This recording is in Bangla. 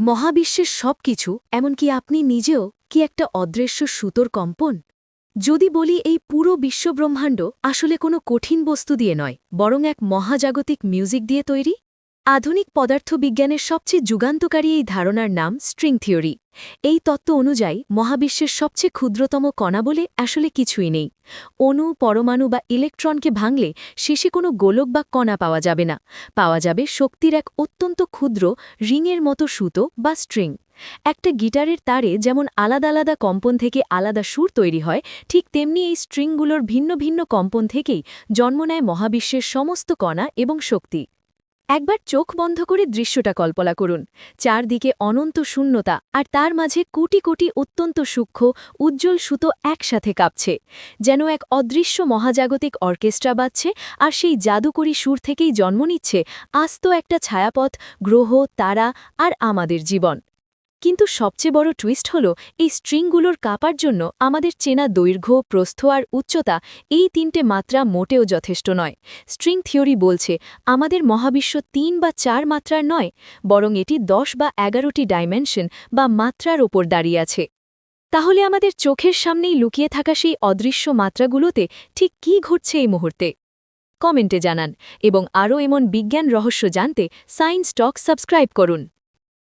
মহাবিশ্বের সবকিছু, এমনকি আপনি নিজেও কি একটা অদৃশ্য সুতোর কম্পন? যদি বলি এই পুরো বিশ্বব্রহ্মাণ্ড আসলে কোনো কঠিন বস্তু দিয়ে নয়, বরং এক মহাজাগতিক মিউজিক দিয়ে তৈরি। আধুনিক পদার্থবিজ্ঞানের সবচেয়ে যুগান্তকারী এই ধারণার নাম স্ট্রিং থিওরি। এই তত্ত্ব অনুযায়ী মহাবিশ্বের সবচেয়ে ক্ষুদ্রতম কণা বলে আসলে কিছুই নেই। অণু, পরমাণু বা ইলেকট্রনকে ভাঙলে শেষে কোনো গোলক বা কণা পাওয়া যাবে না, পাওয়া যাবে শক্তির এক অত্যন্ত ক্ষুদ্র রিংয়ের মতো সুতো বা স্ট্রিং। একটা গিটারের তারে যেমন আলাদা আলাদা কম্পন থেকে আলাদা সুর তৈরি হয়, ঠিক তেমনি এই স্ট্রিংগুলোর ভিন্ন ভিন্ন কম্পন থেকেই জন্ম নেয় মহাবিশ্বের সমস্ত কণা এবং শক্তি। একবার চোখ বন্ধ করে দৃশ্যটা কল্পনা করুন। চারদিকে অনন্ত শূন্যতা, আর তার মাঝে কোটি কোটি অত্যন্ত সূক্ষ্ম উজ্জ্বল সুতো একসাথে কাঁপছে, যেন এক অদৃশ্য মহাজাগতিক অর্কেস্ট্রা বাজছে। আর সেই জাদুকরী সুর থেকেই জন্ম নিচ্ছে আস্ত একটা ছায়াপথ, গ্রহ, তারা আর আমাদের জীবন। কিন্তু সবচেয়ে বড় টুইস্ট হল, এই স্ট্রিংগুলোর কাপার জন্য আমাদের চেনা দৈর্ঘ্য, প্রস্থ আর উচ্চতা, এই তিনটে মাত্রা মোটেও যথেষ্ট নয়। স্ট্রিং থিওরি বলছে আমাদের মহাবিশ্ব ৩ বা ৪ মাত্রার নয়, বরং এটি ১০ বা ১১টি ডাইমেনশন বা মাত্রার ওপর দাঁড়িয়ে আছে। তাহলে আমাদের চোখের সামনেই লুকিয়ে থাকা সেই অদৃশ্য মাত্রাগুলোতে ঠিক কী ঘটছে এই মুহূর্তে? কমেন্টে জানান, এবং আরও এমন বিজ্ঞান রহস্য জানতে সায়েন্স টক সাবস্ক্রাইব করুন।